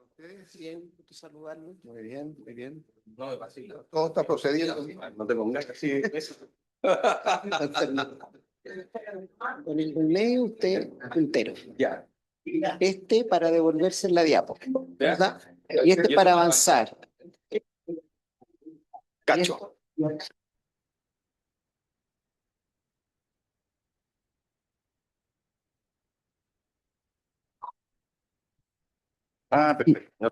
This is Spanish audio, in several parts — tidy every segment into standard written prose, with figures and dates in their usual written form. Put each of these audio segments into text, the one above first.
¿Ustedes? Bien, gusto saludarlos. Muy bien, muy bien. No me vacilo. Todo está procediendo. No te pongas así. Con el del medio usted puntero. Ya. Este para devolverse en la diapo, ¿verdad? Y este Y para este avanzar. Cacho. Ah, perfecto.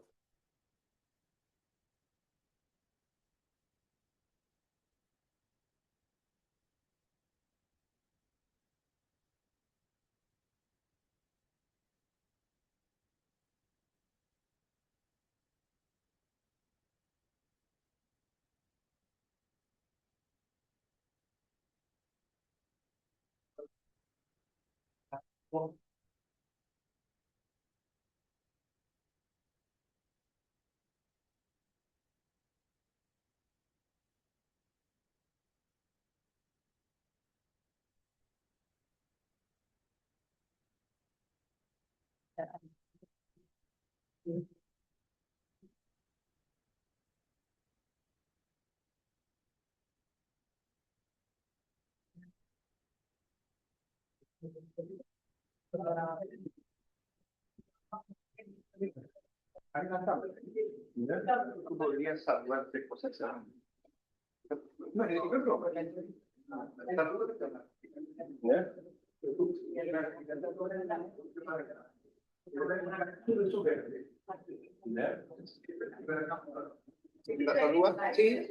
Tú podrías saludarte cosas. Sí.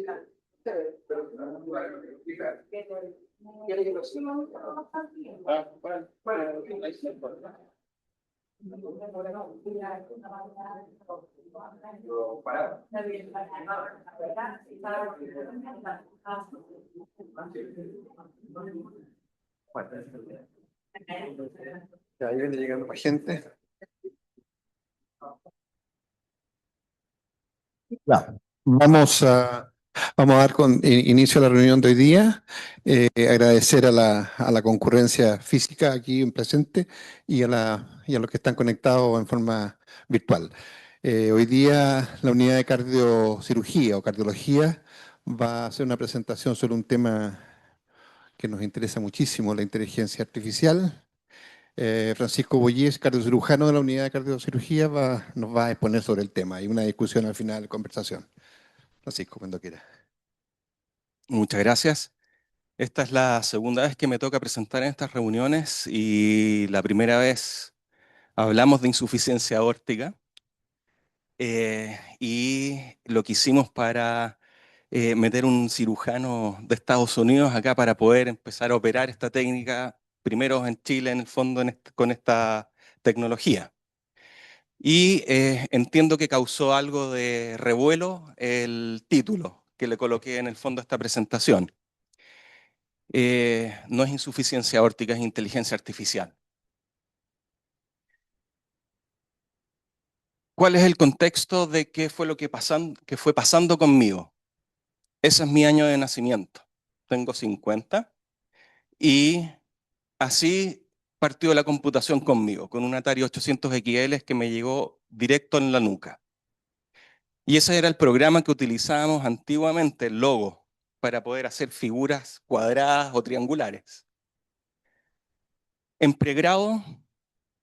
Ya ahí viene llegando más gente. Ya. Vamos a dar inicio a la reunión de hoy día. Agradecer a la concurrencia física aquí en presente y a los que están conectados en forma virtual. Hoy día la unidad de cardiocirugía o cardiología va a hacer una presentación sobre un tema que nos interesa muchísimo, la inteligencia artificial. Francisco Boyés, cardiocirujano de la unidad de cardiocirugía, nos va a exponer sobre el tema. Hay una discusión al final de la conversación. Francisco, cuando quiera. Muchas gracias. Esta es la segunda vez que me toca presentar en estas reuniones y la primera vez hablamos de insuficiencia aórtica y lo que hicimos para meter un cirujano de Estados Unidos acá para poder empezar a operar esta técnica, primero en Chile, en el fondo, con esta tecnología. Y entiendo que causó algo de revuelo el título que le coloqué en el fondo a esta presentación. No es insuficiencia aórtica, es inteligencia artificial. ¿Cuál es el contexto de qué fue lo que fue pasando conmigo? Ese es mi año de nacimiento. Tengo 50 y así partió la computación conmigo, con un Atari 800 XL que me llegó directo en la nuca. Y ese era el programa que utilizábamos antiguamente, el Logo, para poder hacer figuras cuadradas o triangulares. En pregrado,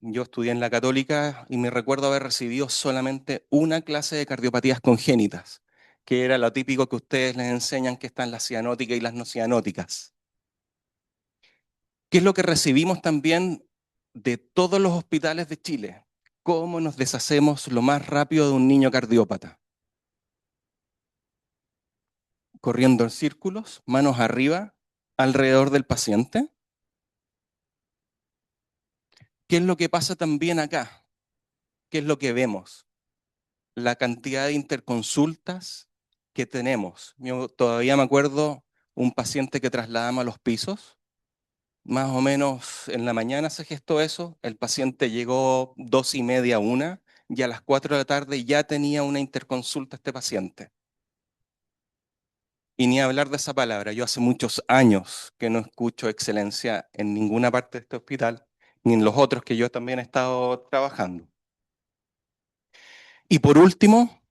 yo estudié en la Católica y me recuerdo haber recibido solamente una clase de cardiopatías congénitas, que era lo típico que ustedes les enseñan que están las cianóticas y las no cianóticas. ¿Qué es lo que recibimos también de todos los hospitales de Chile? ¿Cómo nos deshacemos lo más rápido de un niño cardiópata? Corriendo en círculos, manos arriba, alrededor del paciente. ¿Qué es lo que pasa también acá? ¿Qué es lo que vemos? La cantidad de interconsultas que tenemos. Yo todavía me acuerdo un paciente que trasladamos a los pisos. Más o menos en la mañana se gestó eso. El paciente llegó 2:30, 1, y a las 4 de la tarde ya tenía una interconsulta este paciente. Y ni hablar de esa palabra. Yo hace muchos años que no escucho excelencia en ninguna parte de este hospital, ni en los otros que yo también he estado trabajando. Y por último,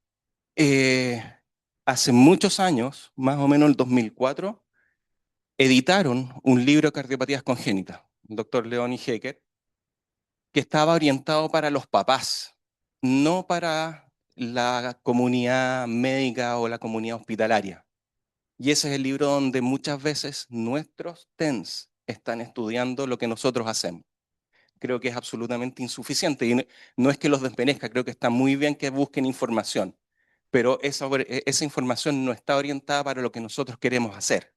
eh, hace muchos años, más o menos el 2004, editaron un libro de cardiopatías congénitas, el doctor Leoni Hecker, que estaba orientado para los papás, no para la comunidad médica o la comunidad hospitalaria. Y ese es el libro donde muchas veces nuestros TENS están estudiando lo que nosotros hacemos. Creo que es absolutamente insuficiente y no es que los desmerezca, creo que está muy bien que busquen información, pero esa información no está orientada para lo que nosotros queremos hacer.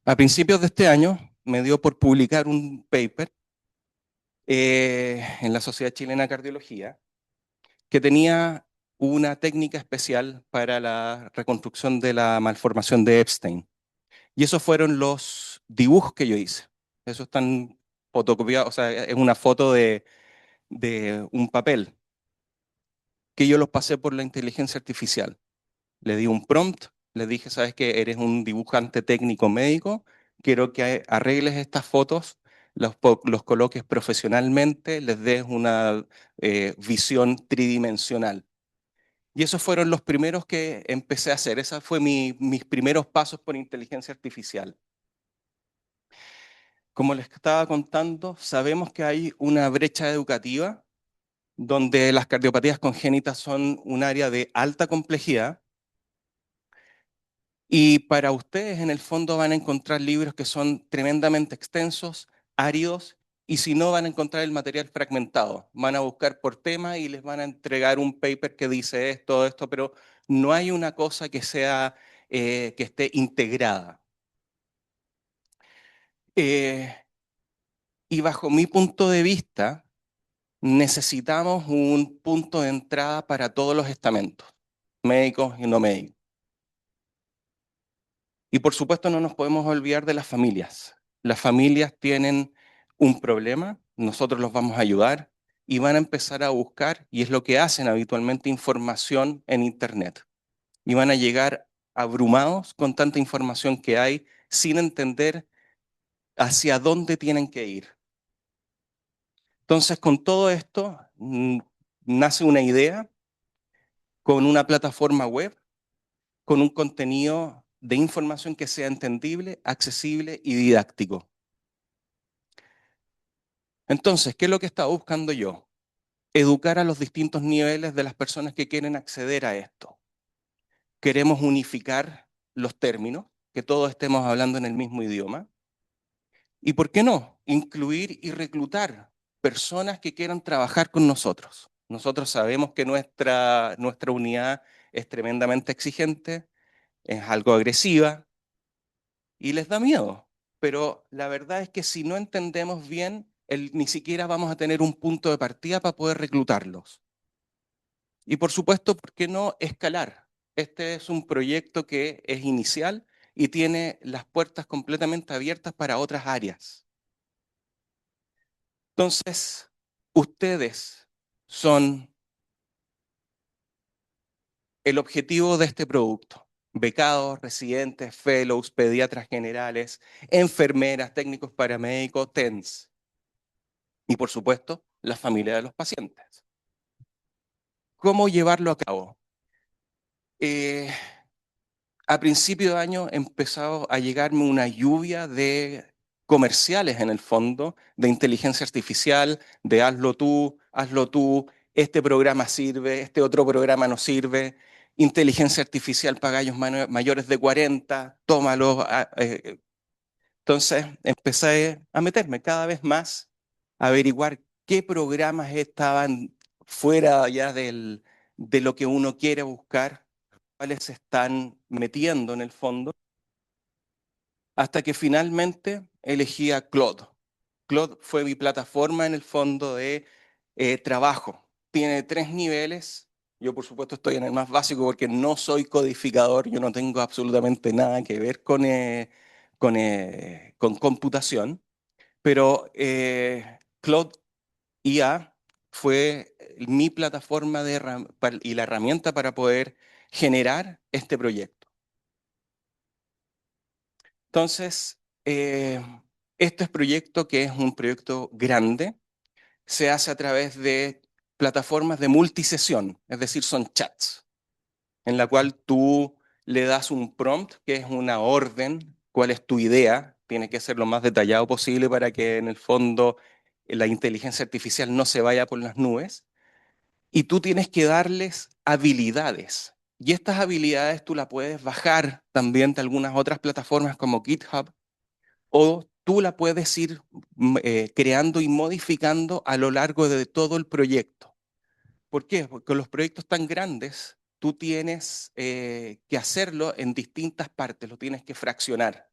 A principios de este año me dio por publicar un paper en la Sociedad Chilena de Cardiología que tenía una técnica especial para la reconstrucción de la malformación de Epstein. Y esos fueron los dibujos que yo hice. Eso están fotocopiados, o sea, es una foto de un papel que yo los pasé por la inteligencia artificial. Le di un prompt, le dije, sabes que eres un dibujante técnico médico, quiero que arregles estas fotos, los coloques profesionalmente, les des una visión tridimensional. Y esos fueron los primeros que empecé a hacer. Esos fueron mis primeros pasos por inteligencia artificial. Como les estaba contando, sabemos que hay una brecha educativa donde las cardiopatías congénitas son un área de alta complejidad. Y para ustedes, en el fondo, van a encontrar libros que son tremendamente extensos, áridos, y si no, van a encontrar el material fragmentado. Van a buscar por tema y les van a entregar un paper que dice esto, pero no hay una cosa que sea, que esté integrada. Eh, y bajo mi punto de vista, necesitamos un punto de entrada para todos los estamentos, médicos y no médicos. Y por supuesto no nos podemos olvidar de las familias. Las familias tienen un problema, nosotros los vamos a ayudar y van a empezar a buscar, y es lo que hacen habitualmente, información en Internet. Y van a llegar abrumados con tanta información que hay sin entender hacia dónde tienen que ir. Entonces, con todo esto, nace una idea con una plataforma web, con un contenido de información que sea entendible, accesible y didáctico. Entonces, ¿qué es lo que estaba buscando yo? Educar a los distintos niveles de las personas que quieren acceder a esto. Queremos unificar los términos, que todos estemos hablando en el mismo idioma. Y, ¿por qué no? Incluir y reclutar personas que quieran trabajar con nosotros. Nosotros sabemos que nuestra unidad es tremendamente exigente, es algo agresiva y les da miedo. Pero la verdad es que si no entendemos bien, ni siquiera vamos a tener un punto de partida para poder reclutarlos. Y por supuesto, ¿por qué no escalar? Este es un proyecto que es inicial y tiene las puertas completamente abiertas para otras áreas. Entonces, ustedes son el objetivo de este producto. Becados, residentes, fellows, pediatras generales, enfermeras, técnicos paramédicos, TENS. Y por supuesto, la familia de los pacientes. ¿Cómo llevarlo a cabo? Eh, a principio de año empezó a llegarme una lluvia de comerciales en el fondo, de inteligencia artificial, de hazlo tú, este programa sirve, este otro programa no sirve, inteligencia artificial para gallos mayores de 40, tómalo. Entonces empecé a meterme cada vez más, a averiguar qué programas estaban fuera ya de lo que uno quiere buscar, cuáles se están metiendo en el fondo, hasta que finalmente elegí a Claude. Claude fue mi plataforma en el fondo de trabajo. Tiene 3 niveles. Yo, por supuesto, estoy en el más básico porque no soy codificador, yo no tengo absolutamente nada que ver con computación, pero Claude IA fue mi plataforma y la herramienta para poder generar este proyecto. Entonces, este proyecto, que es un proyecto grande, se hace a través de plataformas de multisesión, es decir, son chats, en la cual tú le das un prompt, que es una orden, cuál es tu idea, tiene que ser lo más detallado posible para que en el fondo la inteligencia artificial no se vaya por las nubes, y tú tienes que darles habilidades. Y estas habilidades tú las puedes bajar también de algunas otras plataformas como GitHub, o tú la puedes ir creando y modificando a lo largo de todo el proyecto. ¿Por qué? Porque con los proyectos tan grandes, tú tienes que hacerlo en distintas partes, lo tienes que fraccionar.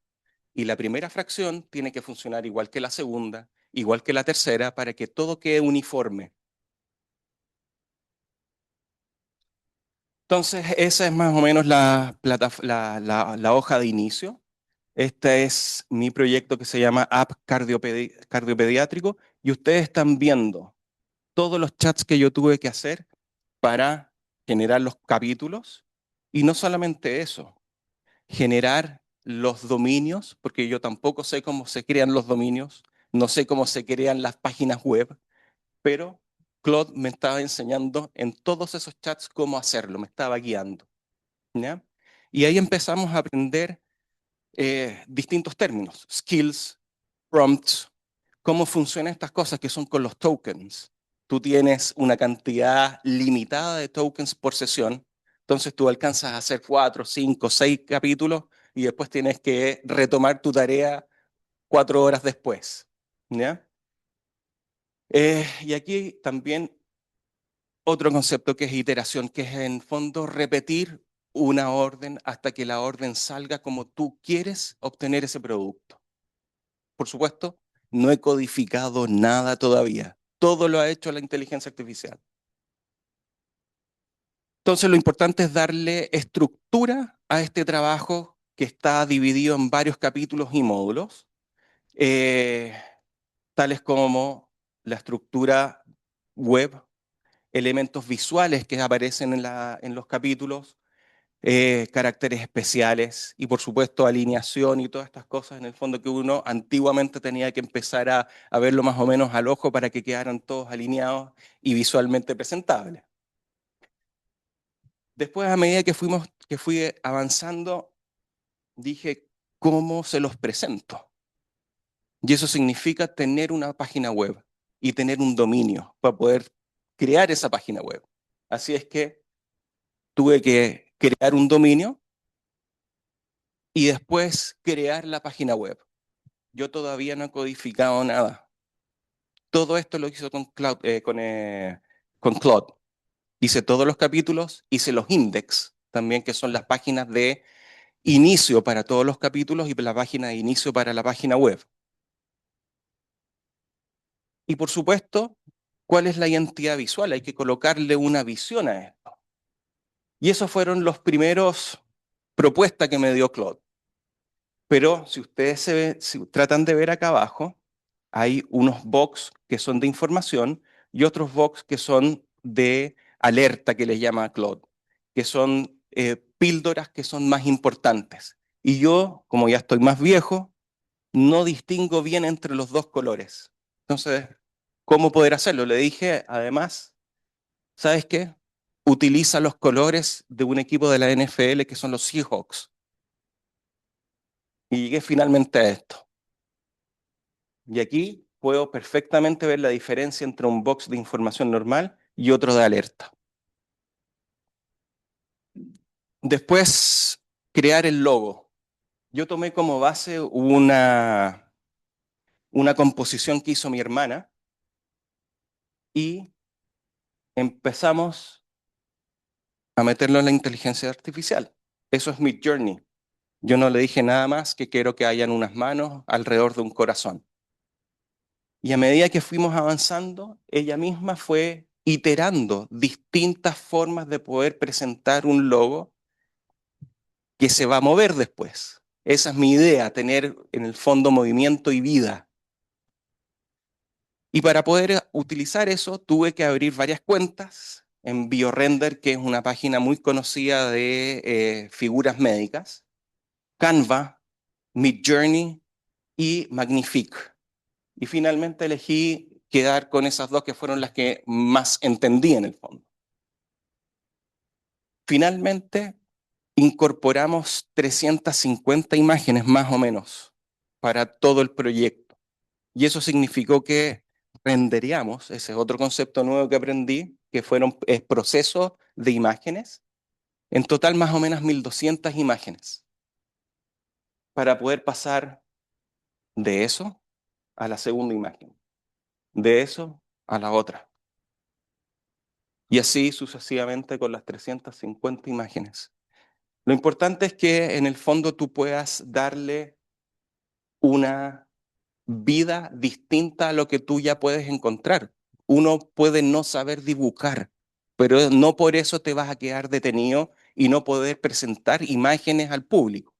Y la primera fracción tiene que funcionar igual que la segunda, igual que la tercera, para que todo quede uniforme. Entonces, esa es más o menos la hoja de inicio. Este es mi proyecto que se llama App Cardiopediátrico, y ustedes están viendo todos los chats que yo tuve que hacer para generar los capítulos. Y no solamente eso, generar los dominios, porque yo tampoco sé cómo se crean los dominios, no sé cómo se crean las páginas web, pero Claude me estaba enseñando en todos esos chats cómo hacerlo, me estaba guiando, ¿ya? Y ahí empezamos a aprender distintos términos, skills, prompts, cómo funcionan estas cosas que son con los tokens. Tú tienes una cantidad limitada de tokens por sesión, entonces tú alcanzas a hacer 4, 5, 6 capítulos y después tienes que retomar tu tarea 4 horas después, ¿ya? Y aquí también otro concepto que es iteración, que es en fondo repetir una orden hasta que la orden salga como tú quieres obtener ese producto. Por supuesto, no he codificado nada todavía. Todo lo ha hecho la inteligencia artificial. Entonces, lo importante es darle estructura a este trabajo que está dividido en varios capítulos y módulos, eh, tales como la estructura web, elementos visuales que aparecen en los capítulos, caracteres especiales y por supuesto alineación y todas estas cosas en el fondo que uno antiguamente tenía que empezar a verlo más o menos al ojo para que quedaran todos alineados y visualmente presentables. Después, a medida que fui avanzando, dije, ¿cómo se los presento? Y eso significa tener una página web y tener un dominio para poder crear esa página web. Así es que tuve que crear un dominio y después crear la página web. Yo todavía no he codificado nada. Todo esto lo hice con Claude. Hice todos los capítulos, hice los index también, que son las páginas de inicio para todos los capítulos y la página de inicio para la página web. Y por supuesto, ¿cuál es la identidad visual? Hay que colocarle una visión a esto. Y esos fueron los primeros propuestas que me dio Claude. Pero si ustedes si tratan de ver acá abajo, hay unos box que son de información y otros box que son de alerta, que les llama Claude, que son píldoras que son más importantes. Y yo, como ya estoy más viejo, no distingo bien entre los dos colores. Entonces, ¿cómo poder hacerlo? Le dije, además, ¿sabes qué? Utiliza los colores de un equipo de la NFL que son los Seahawks. Y llegué finalmente a esto. Y aquí puedo perfectamente ver la diferencia entre un box de información normal y otro de alerta. Después, crear el logo. Yo tomé como base una composición que hizo mi hermana y empezamos a meterlo en la inteligencia artificial. Eso es mi journey. Yo no le dije nada más que quiero que hayan unas manos alrededor de un corazón. Y a medida que fuimos avanzando, ella misma fue iterando distintas formas de poder presentar un logo que se va a mover después. Esa es mi idea, tener en el fondo movimiento y vida. Y para poder utilizar eso, tuve que abrir varias cuentas en BioRender, que es una página muy conocida de figuras médicas, Canva, Midjourney y Magnifique. Y finalmente elegí quedar con esas dos que fueron las que más entendí en el fondo. Finalmente, incorporamos 350 imágenes más o menos para todo el proyecto. Y eso significó que renderíamos, ese es otro concepto nuevo que aprendí, que fueron procesos de imágenes, en total más o menos 1200 imágenes, para poder pasar de eso a la segunda imagen, de eso a la otra. Y así sucesivamente con las 350 imágenes. Lo importante es que en el fondo tú puedas darle una vida distinta a lo que tú ya puedes encontrar. Uno puede no saber dibujar, pero no por eso te vas a quedar detenido y no poder presentar imágenes al público.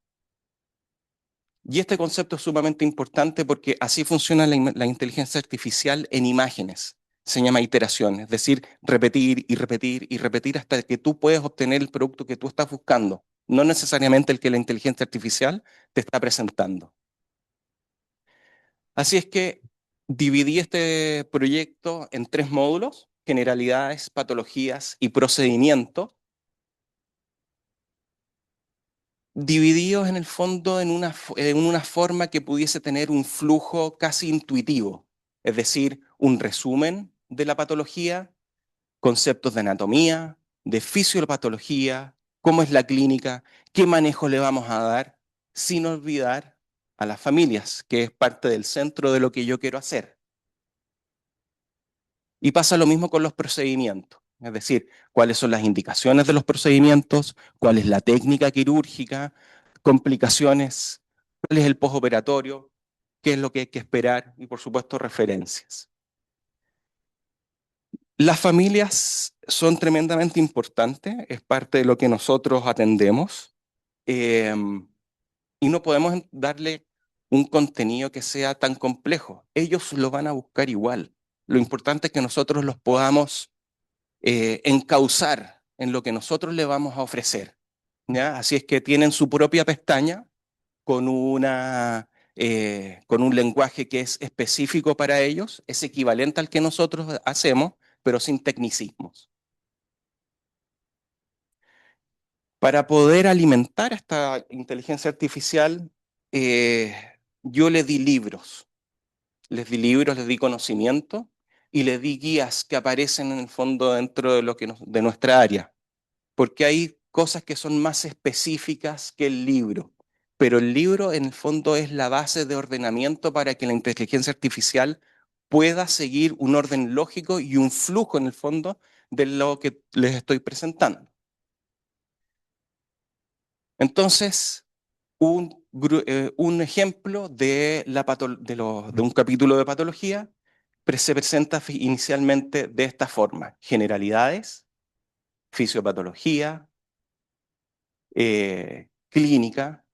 Y este concepto es sumamente importante porque así funciona la inteligencia artificial en imágenes. Se llama iteración, es decir, repetir y repetir y repetir hasta que tú puedes obtener el producto que tú estás buscando, no necesariamente el que la inteligencia artificial te está presentando. Así es que dividí este proyecto en 3 módulos: generalidades, patologías y procedimiento, divididos en el fondo en una forma que pudiese tener un flujo casi intuitivo, es decir, un resumen de la patología, conceptos de anatomía, de fisiopatología, cómo es la clínica, qué manejo le vamos a dar, sin olvidar a las familias, que es parte del centro de lo que yo quiero hacer. Y pasa lo mismo con los procedimientos, es decir, cuáles son las indicaciones de los procedimientos, cuál es la técnica quirúrgica, complicaciones, cuál es el postoperatorio, qué es lo que hay que esperar y, por supuesto, referencias. Las familias son tremendamente importantes, es parte de lo que nosotros atendemos, eh, y no podemos darle un contenido que sea tan complejo. Ellos lo van a buscar igual. Lo importante es que nosotros los podamos encauzar en lo que nosotros le vamos a ofrecer, ¿ya? Así es que tienen su propia pestaña con un lenguaje que es específico para ellos, es equivalente al que nosotros hacemos, pero sin tecnicismos. Para poder alimentar esta inteligencia artificial, eh, yo le di libros, les di conocimiento y les di guías que aparecen en el fondo dentro de de nuestra área, porque hay cosas que son más específicas que el libro, pero el libro en el fondo es la base de ordenamiento para que la inteligencia artificial pueda seguir un orden lógico y un flujo en el fondo de lo que les estoy presentando. Entonces, un ejemplo de un capítulo de patología se presenta inicialmente de esta forma: generalidades, fisiopatología, clínica,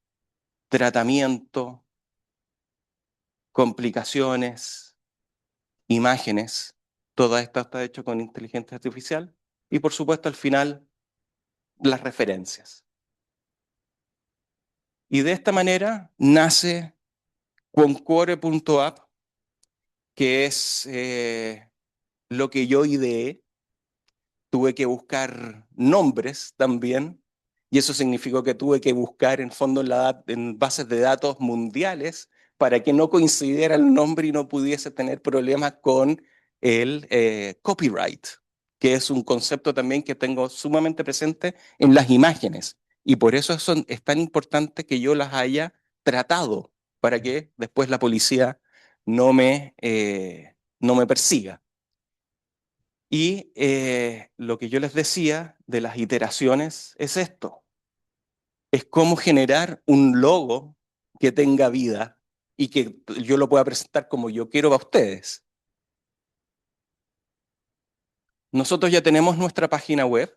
tratamiento, complicaciones, imágenes. Todo esto está hecho con inteligencia artificial y, por supuesto, al final, las referencias. Y de esta manera nace Concore.app, que es lo que yo ideé. Tuve que buscar nombres también, y eso significó que tuve que buscar en fondo en bases de datos mundiales para que no coincidiera el nombre y no pudiese tener problemas con el copyright, que es un concepto también que tengo sumamente presente en las imágenes. Y por eso es tan importante que yo las haya tratado, para que después la policía no me persiga. Y lo que yo les decía de las iteraciones es esto: es cómo generar un logo que tenga vida y que yo lo pueda presentar como yo quiero a ustedes. Nosotros ya tenemos nuestra página web,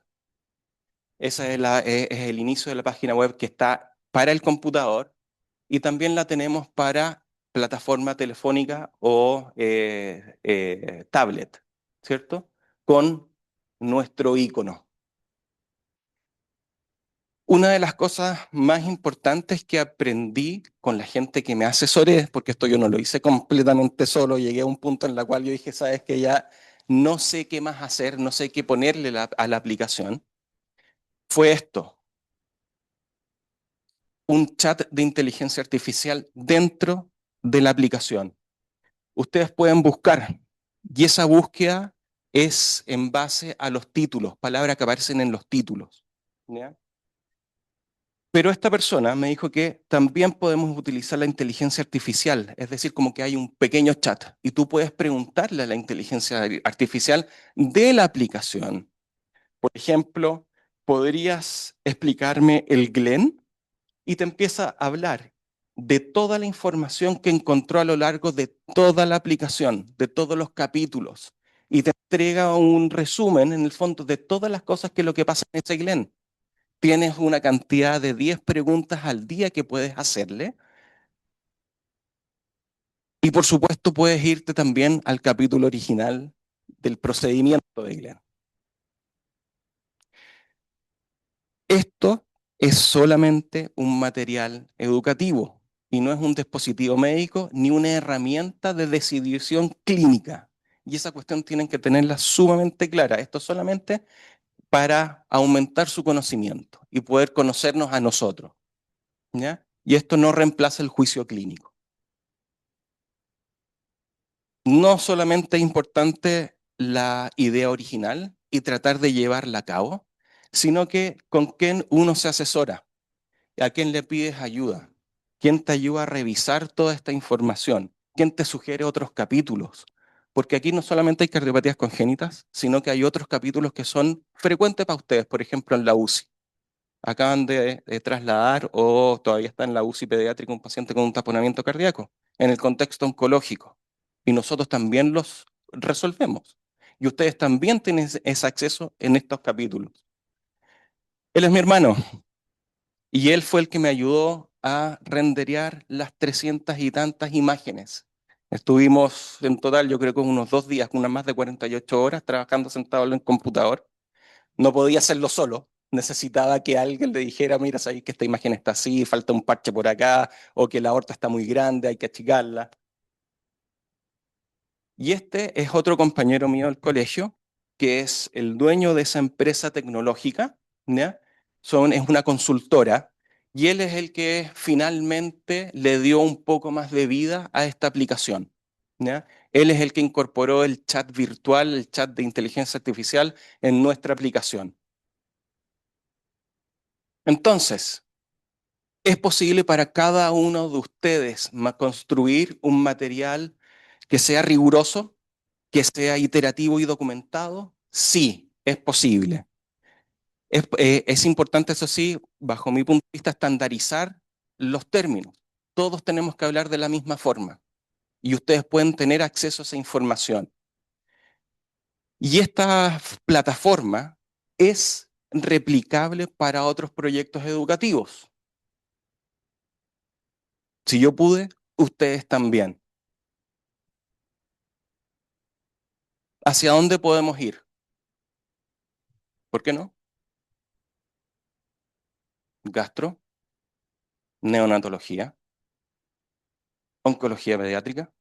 ese es el inicio de la página web que está para el computador, y también la tenemos para plataforma telefónica o tablet, ¿cierto? Con nuestro icono. Una de las cosas más importantes que aprendí con la gente que me asesoré, porque esto yo no lo hice completamente solo, llegué a un punto en el cual yo dije, sabes que ya no sé qué más hacer, no sé qué ponerle a la aplicación, fue esto, un chat de inteligencia artificial dentro de la aplicación. Ustedes pueden buscar y esa búsqueda es en base a los títulos, palabras que aparecen en los títulos. ¿Ya? Pero esta persona me dijo que también podemos utilizar la inteligencia artificial, es decir, como que hay un pequeño chat y tú puedes preguntarle a la inteligencia artificial de la aplicación. Por ejemplo, ¿podrías explicarme el Glen? Y te empieza a hablar de toda la información que encontró a lo largo de toda la aplicación, de todos los capítulos, y te entrega un resumen, en el fondo, de todas las cosas que lo que pasa en ese Glen. Tienes una cantidad de 10 preguntas al día que puedes hacerle, y por supuesto puedes irte también al capítulo original del procedimiento de Glen. Esto es solamente un material educativo y no es un dispositivo médico ni una herramienta de decisión clínica. Y esa cuestión tienen que tenerla sumamente clara. Esto es solamente para aumentar su conocimiento y poder conocernos a nosotros. ¿Ya? Y esto no reemplaza el juicio clínico. No solamente es importante la idea original y tratar de llevarla a cabo, sino que con quién uno se asesora. ¿A quién le pides ayuda? ¿Quién te ayuda a revisar toda esta información? ¿Quién te sugiere otros capítulos? Porque aquí no solamente hay cardiopatías congénitas, sino que hay otros capítulos que son frecuentes para ustedes, por ejemplo, en la UCI. Acaban de trasladar o todavía está en la UCI pediátrica un paciente con un taponamiento cardíaco, en el contexto oncológico. Y nosotros también los resolvemos. Y ustedes también tienen ese acceso en estos capítulos. Él es mi hermano, y él fue el que me ayudó a renderear las 300 y tantas imágenes. Estuvimos en total, yo creo que unos 2 días, unas más de 48 horas trabajando sentado en el computador. No podía hacerlo solo. Necesitaba que alguien le dijera, mira, sabéis que esta imagen está así, falta un parche por acá, o que la aorta está muy grande, hay que achicarla. Y este es otro compañero mío del colegio, que es el dueño de esa empresa tecnológica, ¿ya? Es una consultora, y él es el que finalmente le dio un poco más de vida a esta aplicación, ¿ya? Él es el que incorporó el chat virtual, el chat de inteligencia artificial en nuestra aplicación. Entonces, es posible para cada uno de ustedes construir un material que sea riguroso, que sea iterativo y documentado. Sí, es posible. Es importante, eso sí, bajo mi punto de vista, estandarizar los términos. Todos tenemos que hablar de la misma forma y ustedes pueden tener acceso a esa información. Y esta plataforma es replicable para otros proyectos educativos. Si yo pude, ustedes también. ¿Hacia dónde podemos ir? ¿Por qué no? Gastro, neonatología, oncología pediátrica,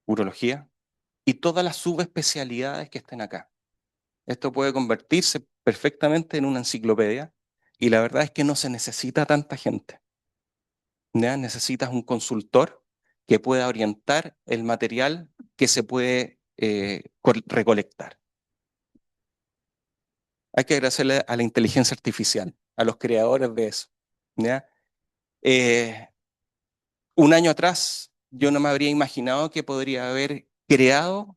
urología y todas las subespecialidades que estén acá. Esto puede convertirse perfectamente en una enciclopedia y la verdad es que no se necesita tanta gente. ¿Ya? Necesitas un consultor que pueda orientar el material que se puede recolectar. Hay que agradecerle a la inteligencia artificial, a los creadores de eso. ¿Ya? Eh, un año atrás yo no me habría imaginado que podría haber creado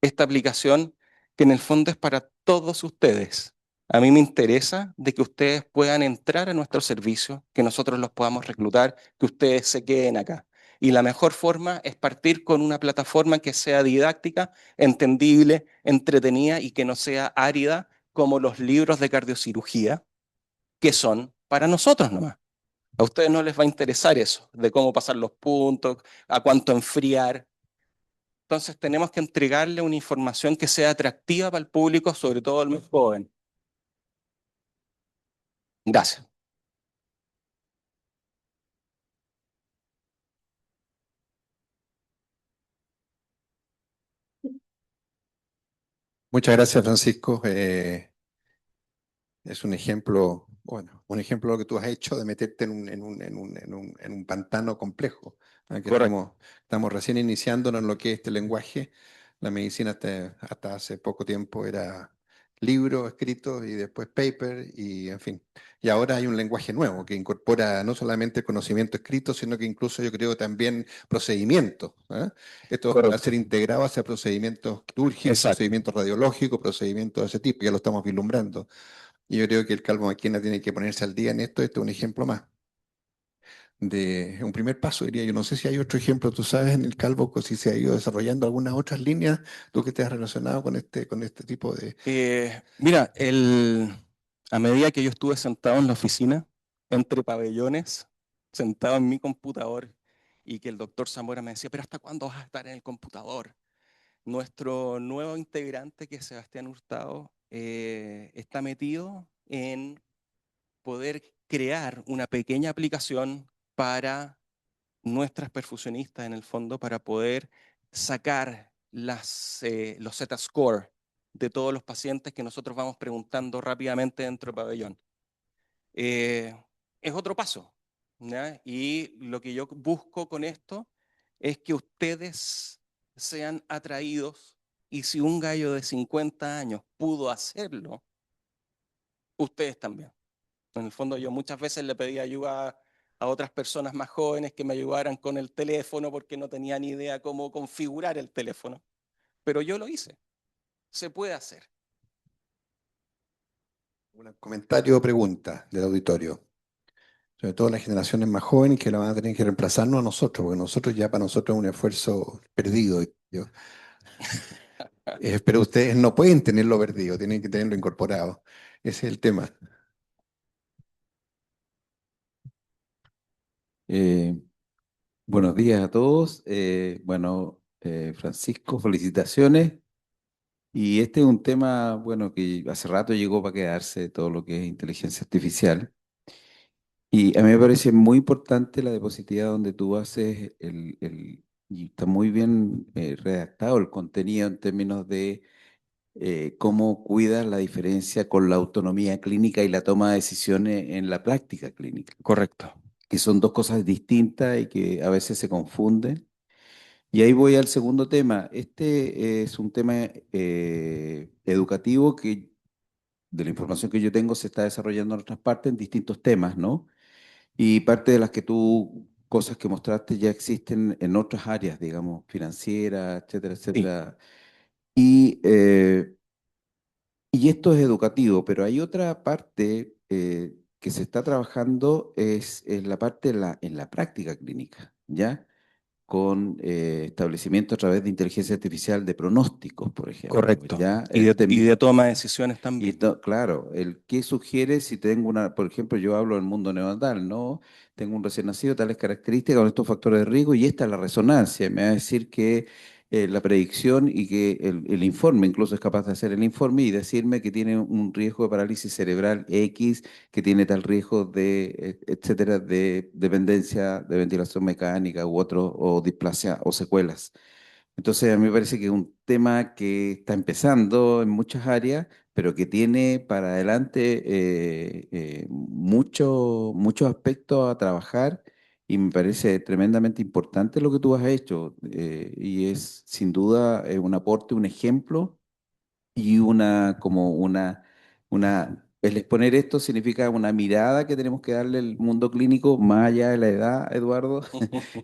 esta aplicación que en el fondo es para todos ustedes. A mí me interesa de que ustedes puedan entrar a nuestro servicio, que nosotros los podamos reclutar, que ustedes se queden acá. Y la mejor forma es partir con una plataforma que sea didáctica, entendible, entretenida y que no sea árida como los libros de cardiocirugía, que son para nosotros nomás. A ustedes no les va a interesar eso, de cómo pasar los puntos, a cuánto enfriar. Entonces tenemos que entregarle una información que sea atractiva para el público, sobre todo el más joven. Gracias. Muchas gracias, Francisco. Es un ejemplo, bueno, un ejemplo de lo que tú has hecho de meterte en un pantano complejo, ¿ah? Que Correcto. estamos recién iniciándonos en lo que es este lenguaje. La medicina hasta hace poco tiempo era libro escrito y después paper y en fin. Y ahora hay un lenguaje nuevo que incorpora no solamente el conocimiento escrito, sino que incluso yo creo también procedimientos, ¿ah? Esto va a Correcto. ser integrado hacia procedimientos quirúrgicos, Exacto. procedimientos radiológicos, procedimientos de ese tipo, ya lo estamos vislumbrando. Y yo creo que el Calvo Maquena tiene que ponerse al día en esto. Este es un ejemplo más de un primer paso, diría yo. No sé si hay otro ejemplo, tú sabes, en el Calvo, si se ha ido desarrollando algunas otras líneas, tú que te has relacionado con este tipo de... Mira, a medida que yo estuve sentado en la oficina, entre pabellones, sentado en mi computador, y que el doctor Zamora me decía, pero ¿hasta cuándo vas a estar en el computador? Nuestro nuevo integrante, que es Sebastián Hurtado, está metido en poder crear una pequeña aplicación para nuestras perfusionistas en el fondo para poder sacar los Z-score de todos los pacientes que nosotros vamos preguntando rápidamente dentro del pabellón. Eh, es otro paso, ¿ya? Y lo que yo busco con esto es que ustedes sean atraídos y si un gallo de 50 años pudo hacerlo, ustedes también. En el fondo yo muchas veces le pedí ayuda a otras personas más jóvenes que me ayudaran con el teléfono porque no tenía ni idea cómo configurar el teléfono. Pero yo lo hice. Se puede hacer. Un comentario o pregunta del auditorio. Sobre todo las generaciones más jóvenes que la van a tener que reemplazarnos a nosotros, porque nosotros ya para nosotros es un esfuerzo perdido. Pero ustedes no pueden tenerlo perdido, tienen que tenerlo incorporado. Ese es el tema. Eh, Buenos días a todos. Francisco, felicitaciones. Y este es un tema, bueno, que hace rato llegó para quedarse, todo lo que es inteligencia artificial. Y a mí me parece muy importante la diapositiva donde tú haces y está muy bien redactado el contenido en términos de cómo cuidas la diferencia con la autonomía clínica y la toma de decisiones en la práctica clínica, Correcto. que son dos cosas distintas y que a veces se confunden. Y ahí voy al segundo tema. Este es un tema educativo que, de la información que yo tengo, se está desarrollando en otras partes en distintos temas, ¿no? Y parte de las que tú, cosas que mostraste ya existen en otras áreas, digamos, financieras, etcétera, Sí, etcétera. Y, eh, y esto es educativo, pero hay otra parte que se está trabajando, es la parte en la práctica clínica, ¿ya? Con establecimiento a través de inteligencia artificial de pronósticos, por ejemplo. correcto. Ya Y de toma de decisiones también. claro, el qué sugiere si tengo una, por ejemplo, yo hablo del mundo neonatal, ¿no? Tengo un recién nacido, tales características con estos factores de riesgo y esta es la resonancia. Me va a decir que la predicción y que el informe, incluso es capaz de hacer el informe y decirme que tiene un riesgo de parálisis cerebral X, que tiene tal riesgo de, etcétera, de dependencia de ventilación mecánica u otro, o displasia o secuelas. Entonces, a mí me parece que es un tema que está empezando en muchas áreas, pero que tiene para adelante muchos aspectos a trabajar y me parece tremendamente importante lo que tú has hecho y es sin duda un aporte, un ejemplo y el exponer esto significa una mirada que tenemos que darle al mundo clínico más allá de la edad, Eduardo,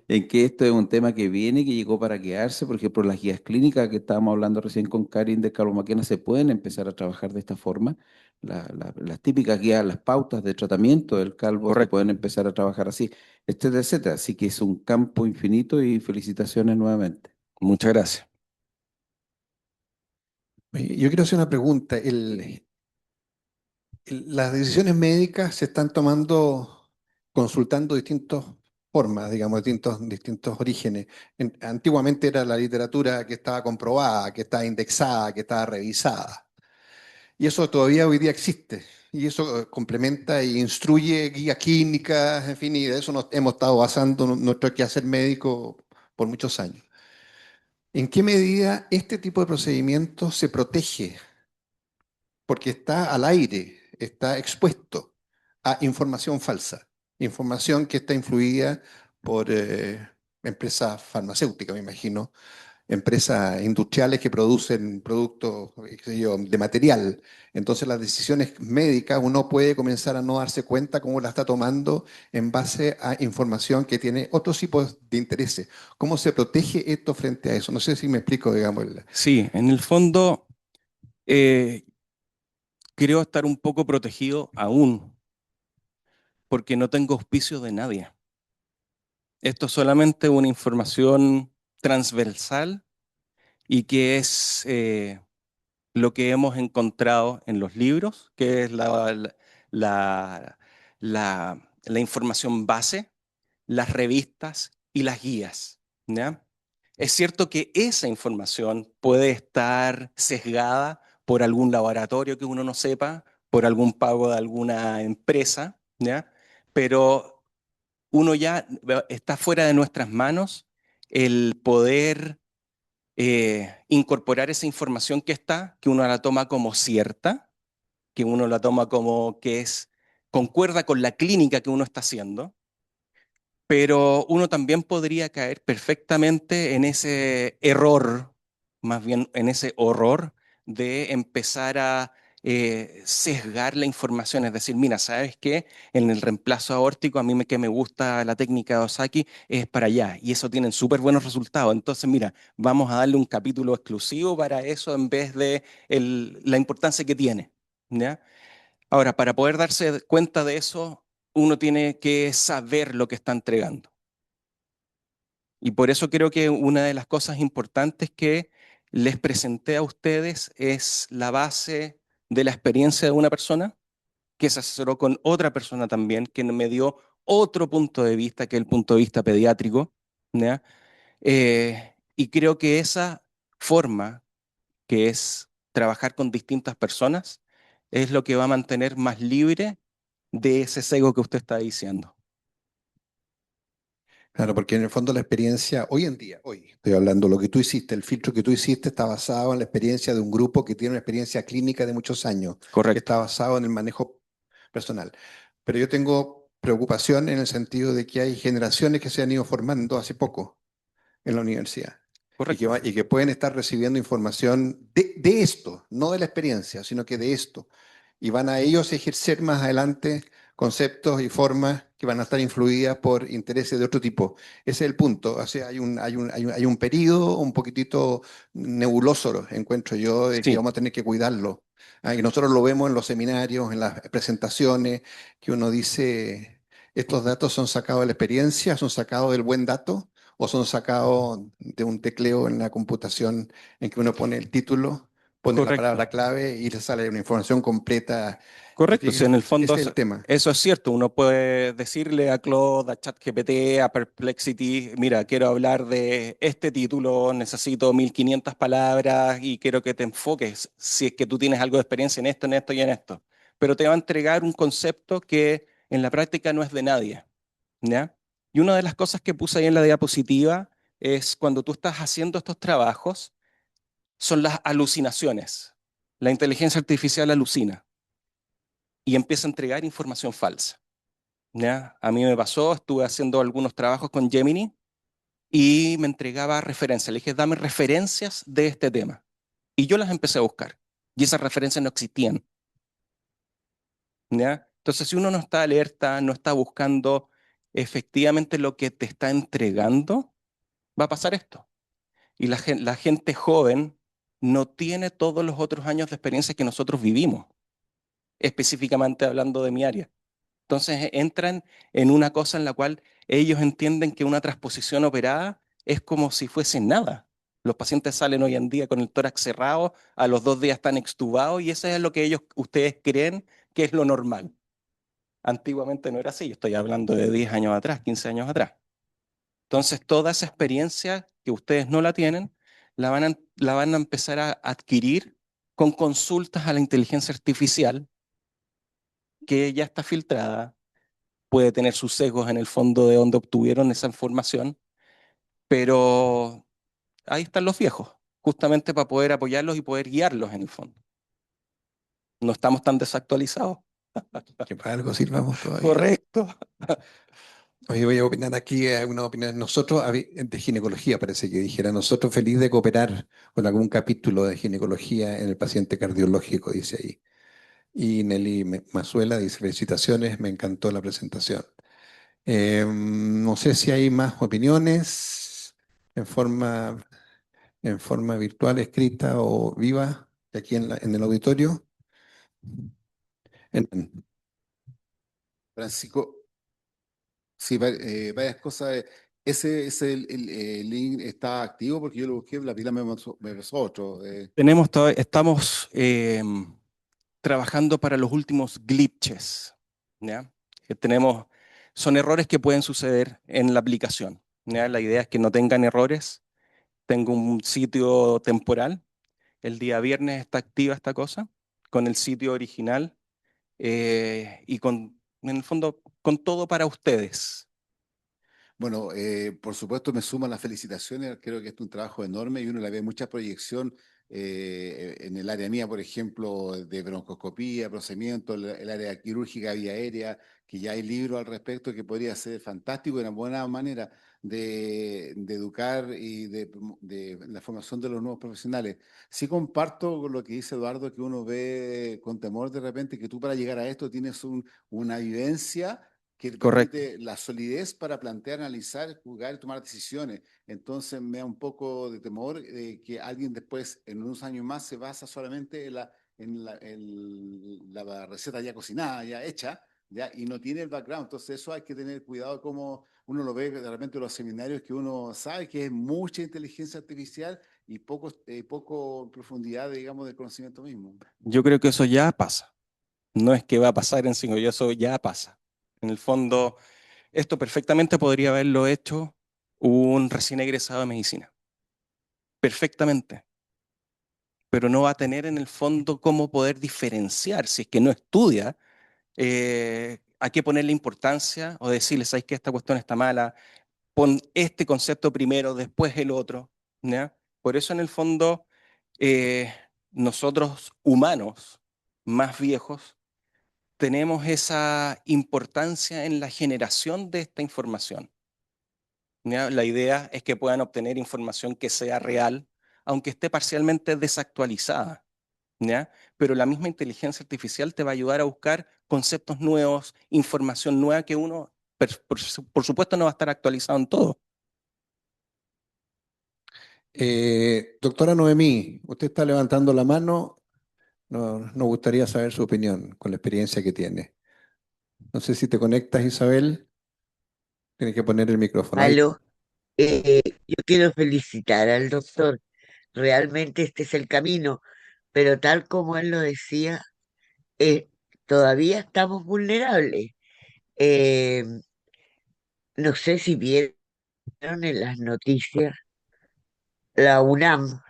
en que esto es un tema que viene, que llegó para quedarse. Por ejemplo, las guías clínicas que estábamos hablando recién con Karin de Carlos Maquena se pueden empezar a trabajar de esta forma. Las típicas guías, las pautas de tratamiento del calvo se Correcto. pueden empezar a trabajar así, etcétera, etcétera. Así que es un campo infinito y felicitaciones nuevamente. Muchas gracias. Oye, yo quiero hacer una pregunta. Las decisiones médicas se están tomando consultando distintas formas, digamos, distintos orígenes. Antiguamente era la literatura que estaba comprobada, que estaba indexada, que estaba revisada. Y eso todavía hoy día existe. y eso complementa e instruye guías clínicas, en fin, y de eso nos hemos estado basando nuestro quehacer médico por muchos años. ¿En qué medida este tipo de procedimiento se protege? Porque está al aire, está expuesto a información falsa, información que está influida por empresas farmacéuticas, me imagino, empresas industriales que producen productos, qué sé yo, de material. Entonces las decisiones médicas uno puede comenzar a no darse cuenta cómo la está tomando en base a información que tiene otros tipos de intereses. ¿Cómo se protege esto frente a eso? No sé si me explico, digamos. Sí, en el fondo eh, creo estar un poco protegido aún, porque no tengo auspicio de nadie. Esto es solamente una información transversal y que es lo que hemos encontrado en los libros, que es la, la información base, las revistas y las guías, ¿ya? Es cierto que esa información puede estar sesgada por algún laboratorio que uno no sepa, por algún pago de alguna empresa, ¿ya? Pero uno ya está fuera de nuestras manos el poder incorporar esa información que está, que uno la toma como cierta, que uno la toma como que es, concuerda con la clínica que uno está haciendo, pero uno también podría caer perfectamente en ese error, más bien en ese horror de empezar a sesgar la información. Es decir, mira, ¿sabes qué? En el reemplazo aórtico, a mí que me gusta la técnica de Osaki, es para allá. Y eso tienen súper buenos resultados. Entonces, mira, vamos a darle un capítulo exclusivo para eso en vez de la importancia que tiene. ¿Ya? Ahora, para poder darse cuenta de eso, uno tiene que saber lo que está entregando. Y por eso creo que una de las cosas importantes que les presenté a ustedes es la base de la experiencia de una persona que se asesoró con otra persona también, que me dio otro punto de vista, que es el punto de vista pediátrico, ¿ya? Y creo que esa forma, que es trabajar con distintas personas, es lo que va a mantener más libre de ese sesgo que usted está diciendo. Claro, porque en el fondo la experiencia, hoy en día, hoy estoy hablando, lo que tú hiciste, el filtro que tú hiciste está basado en la experiencia de un grupo que tiene una experiencia clínica de muchos años, que Correcto, está basado en el manejo personal. Pero yo tengo preocupación en el sentido de que hay generaciones que se han ido formando hace poco en la universidad correcto. y que pueden estar recibiendo información de esto, no de la experiencia, sino que de esto. Y van a ellos ejercer más adelante conceptos y formas que van a estar influidas por intereses de otro tipo. Ese es el punto. O sea, hay un periodo un poquitito nebuloso, encuentro yo, de que Sí, vamos a tener que cuidarlo. Y nosotros lo vemos en los seminarios, en las presentaciones, que uno dice, estos datos son sacados de la experiencia, son sacados del buen dato o son sacados de un tecleo en la computación en que uno pone el título, pone la palabra correcto. clave y le sale una información completa. Correcto, si en el Ese fondo es el tema. eso es cierto, uno puede decirle a Claude, a ChatGPT, a Perplexity, mira, quiero hablar de este título, necesito 1500 palabras y quiero que te enfoques si es que tú tienes algo de experiencia en esto y en esto. Pero te va a entregar un concepto que en la práctica no es de nadie, ¿ya? Y una de las cosas que puse ahí en la diapositiva es cuando tú estás haciendo estos trabajos, son las alucinaciones. La inteligencia artificial alucina y empieza a entregar información falsa. ¿Ya? A mí me pasó, estuve haciendo algunos trabajos con Gemini y me entregaba referencias. Le dije, dame referencias de este tema. Y yo las empecé a buscar. Y esas referencias no existían. ¿Ya? Entonces, si uno no está alerta, no está buscando efectivamente lo que te está entregando, va a pasar esto. Y la gente joven no tiene todos los otros años de experiencia que nosotros vivimos, específicamente hablando de mi área. Entonces entran en una cosa en la cual ellos entienden que una transposición operada es como si fuese nada. Los pacientes salen hoy en día con el tórax cerrado, a los 2 días están extubados y eso es lo que ustedes creen que es lo normal. Antiguamente no era así, yo estoy hablando de 10 años atrás, 15 años atrás. Entonces toda esa experiencia que ustedes no la tienen, la van a empezar a adquirir con consultas a la inteligencia artificial que ya está filtrada, puede tener sus sesgos en el fondo de donde obtuvieron esa información, pero ahí están los viejos, justamente para poder apoyarlos y poder guiarlos en el fondo. No estamos tan desactualizados. Que para algo sirvamos todavía. Correcto. Oye, voy a opinar aquí una opinión. Nosotros, de ginecología, parece que dijera, nosotros feliz de cooperar con algún capítulo de ginecología en el paciente cardiológico, dice ahí. Y Nelly Mazuela dice, felicitaciones, me encantó la presentación. No sé si hay más opiniones en en forma virtual, escrita o viva, aquí en el auditorio. En- Francisco, sí, varias cosas. Ese el link está activo porque yo lo busqué, la pila me pasó otro. Estamos trabajando para los últimos glitches, ¿ya? Que tenemos, son errores que pueden suceder en la aplicación, ¿ya? La idea es que no tengan errores. Tengo un sitio temporal. El día viernes está activa esta cosa con el sitio original y en el fondo, con todo para ustedes. Bueno, por supuesto me suman las felicitaciones, creo que es un trabajo enorme y uno le ve mucha proyección en el área mía, por ejemplo, de broncoscopía, procedimientos, el área quirúrgica vía aérea, que ya hay libros al respecto que podría ser fantástico y una buena manera de educar y de la formación de los nuevos profesionales. Sí comparto con lo que dice Eduardo, que uno ve con temor de repente que tú para llegar a esto tienes una vivencia que te Correcto. permite la solidez para plantear, analizar, jugar y tomar decisiones. Entonces me da un poco de temor que alguien después, en unos años más, se basa solamente en la receta ya cocinada, ya hecha, ya, y no tiene el background. Entonces eso hay que tener cuidado como uno lo ve de repente en los seminarios que uno sabe que es mucha inteligencia artificial y poco profundidad, digamos, del conocimiento mismo. Yo creo que eso ya pasa. No es que va a pasar en 5 años, eso ya pasa. En el fondo, esto perfectamente podría haberlo hecho un recién egresado de medicina. Perfectamente. Pero no va a tener en el fondo cómo poder diferenciar si es que no estudia a qué ponerle importancia o decirle, ¿sabes que esta cuestión está mala? Pon este concepto primero, después el otro. ¿Ya? Por eso en el fondo eh, nosotros humanos más viejos tenemos esa importancia en la generación de esta información. ¿Ya? La idea es que puedan obtener información que sea real, aunque esté parcialmente desactualizada. ¿Ya? Pero la misma inteligencia artificial te va a ayudar a buscar conceptos nuevos, información nueva que uno, por supuesto, no va a estar actualizado en todo. Doctora Noemí, usted está levantando la mano. Nos gustaría saber su opinión con la experiencia que tiene. No sé si te conectas, Isabel. Tienes que poner el micrófono ahí. Aló, yo quiero felicitar al doctor. Realmente este es el camino, pero tal como él lo decía, eh, todavía estamos vulnerables. Eh, no sé si vieron en las noticias, la UNAM,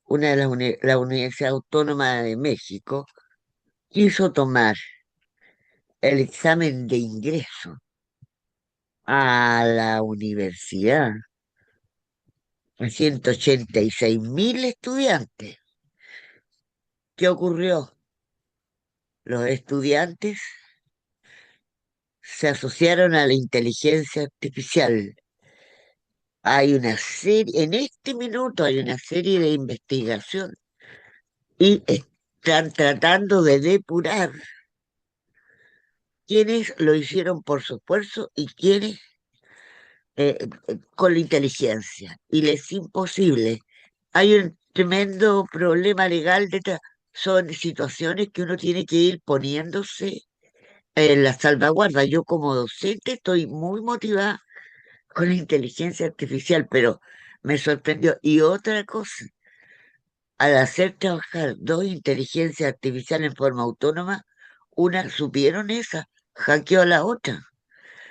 una de las la Universidad Autónoma de México, quiso tomar el examen de ingreso a la universidad a 186.000 estudiantes. ¿Qué ocurrió? Los estudiantes se asociaron a la inteligencia artificial. Hay una serie, en este minuto hay una serie de investigación y están tratando de depurar quiénes lo hicieron por su esfuerzo y quiénes con la inteligencia. Y les es imposible. Hay un tremendo problema legal detrás. Son situaciones que uno tiene que ir poniéndose en la salvaguarda. Yo como docente estoy muy motivada con la inteligencia artificial, pero me sorprendió. Y otra cosa, al hacer trabajar dos inteligencias artificiales en forma autónoma, una supieron esa, hackeó a la otra.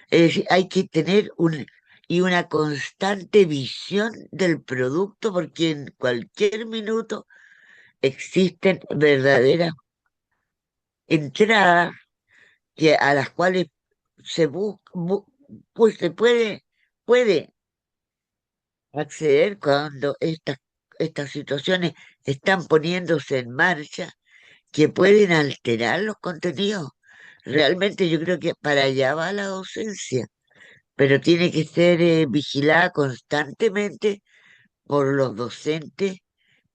Es decir, hay que tener una constante visión del producto porque en cualquier minuto existen verdaderas entradas que a las cuales pues puede acceder cuando estas situaciones están poniéndose en marcha, que pueden alterar los contenidos. Realmente yo creo que para allá va la docencia, pero tiene que ser vigilada constantemente por los docentes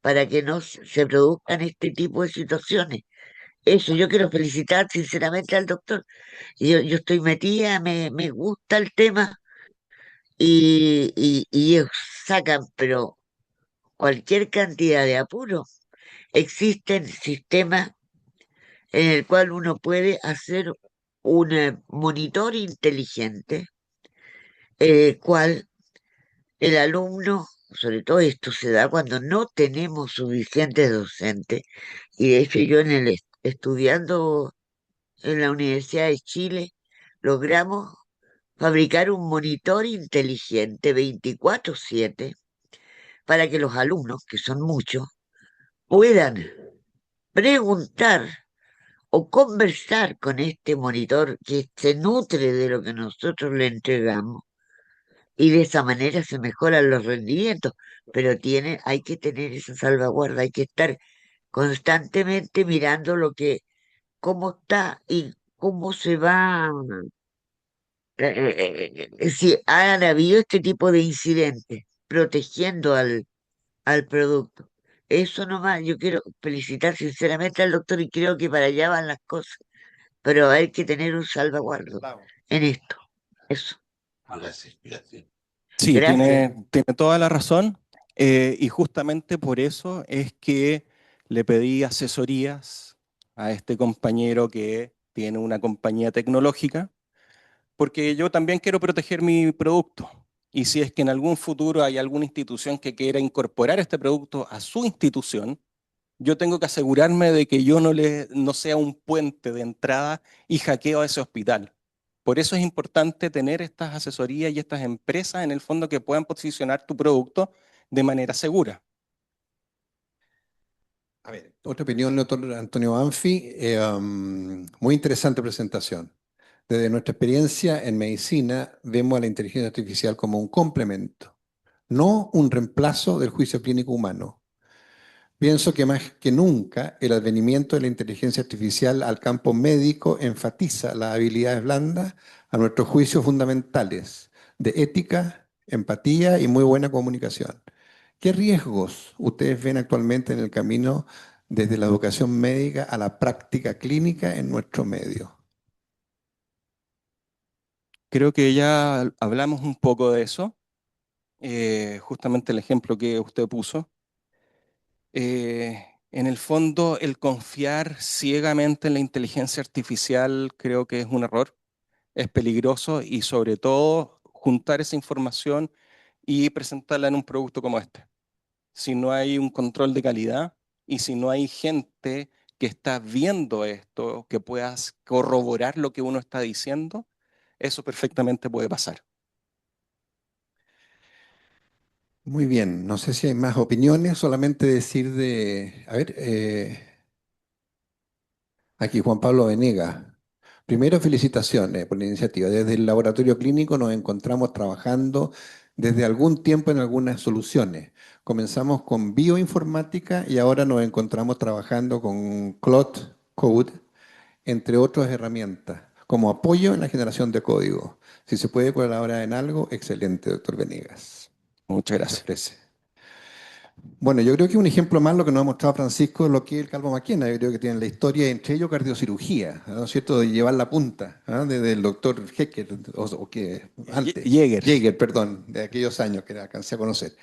para que no se produzcan este tipo de situaciones. Eso, yo quiero felicitar sinceramente al doctor. Yo estoy metida, me gusta el tema y ellos sacan, pero cualquier cantidad de apuros. Existen sistemas en el cual uno puede hacer un monitor inteligente, cual el alumno, sobre todo esto se da cuando no tenemos suficientes docentes, y de hecho yo estudiando en la Universidad de Chile, logramos fabricar un monitor inteligente 24/7 para que los alumnos, que son muchos, puedan preguntar o conversar con este monitor que se nutre de lo que nosotros le entregamos y de esa manera se mejoran los rendimientos, pero hay que tener esa salvaguarda, hay que estar constantemente mirando cómo está y cómo se va, si han habido este tipo de incidentes, protegiendo al producto. Eso nomás, yo quiero felicitar sinceramente al doctor y creo que para allá van las cosas, pero hay que tener un salvaguardo en esto. Eso. Sí, Gracias. tiene toda la razón, y justamente por eso es que le pedí asesorías a este compañero que tiene una compañía tecnológica, porque yo también quiero proteger mi producto. Y si es que en algún futuro hay alguna institución que quiera incorporar este producto a su institución, yo tengo que asegurarme de que yo no sea un puente de entrada y hackeo a ese hospital. Por eso es importante tener estas asesorías y estas empresas en el fondo que puedan posicionar tu producto de manera segura. A ver, otra opinión, doctor Antonio Banfi. Muy interesante presentación. Desde nuestra experiencia en medicina, vemos a la inteligencia artificial como un complemento, no un reemplazo del juicio clínico humano. Pienso que más que nunca el advenimiento de la inteligencia artificial al campo médico enfatiza las habilidades blandas a nuestros juicios fundamentales de ética, empatía y muy buena comunicación. ¿Qué riesgos ustedes ven actualmente en el camino desde la educación médica a la práctica clínica en nuestro medio? Creo que ya hablamos un poco de eso, justamente el ejemplo que usted puso. En el fondo, el confiar ciegamente en la inteligencia artificial creo que es un error, es peligroso y sobre todo juntar esa información y presentarla en un producto como este. Si no hay un control de calidad y si no hay gente que está viendo esto, que puedas corroborar lo que uno está diciendo, eso perfectamente puede pasar. Muy bien, no sé si hay más opiniones, solamente decir a ver, aquí Juan Pablo Venegas. Primero, felicitaciones por la iniciativa. Desde el laboratorio clínico nos encontramos trabajando desde algún tiempo en algunas soluciones. Comenzamos con bioinformática y ahora nos encontramos trabajando con Cloud Code, entre otras herramientas, como apoyo en la generación de código. Si se puede colaborar en algo, excelente, doctor Venegas. Muchas Se gracias. ofrece. Bueno, yo creo que un ejemplo más lo que nos ha mostrado Francisco es lo que es el Calvo Maquena. Yo creo que tiene la historia, entre ellos cardiocirugía, ¿no es cierto?, de llevar la punta, ¿ah? Desde el doctor Hecker, o que antes, Jäger. Jäger, perdón, de aquellos años que alcancé a conocer.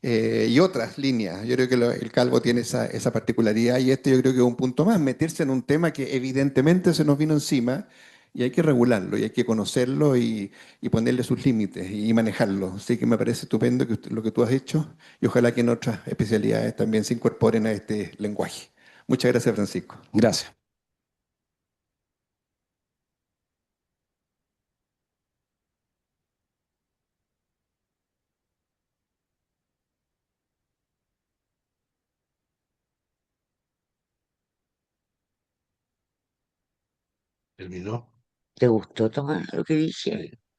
Y otras líneas. Yo creo que el Calvo tiene esa particularidad y este yo creo que es un punto más, meterse en un tema que evidentemente se nos vino encima y hay que regularlo y hay que conocerlo y ponerle sus límites y manejarlo. Así que me parece estupendo lo que tú has hecho y ojalá que en otras especialidades también se incorporen a este lenguaje. Muchas gracias, Francisco. Gracias. ¿Terminó? ¿Te gustó, Tomás, lo que dije?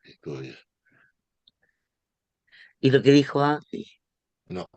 Sí, estuvo bien. ¿Y lo que dijo Andy? No.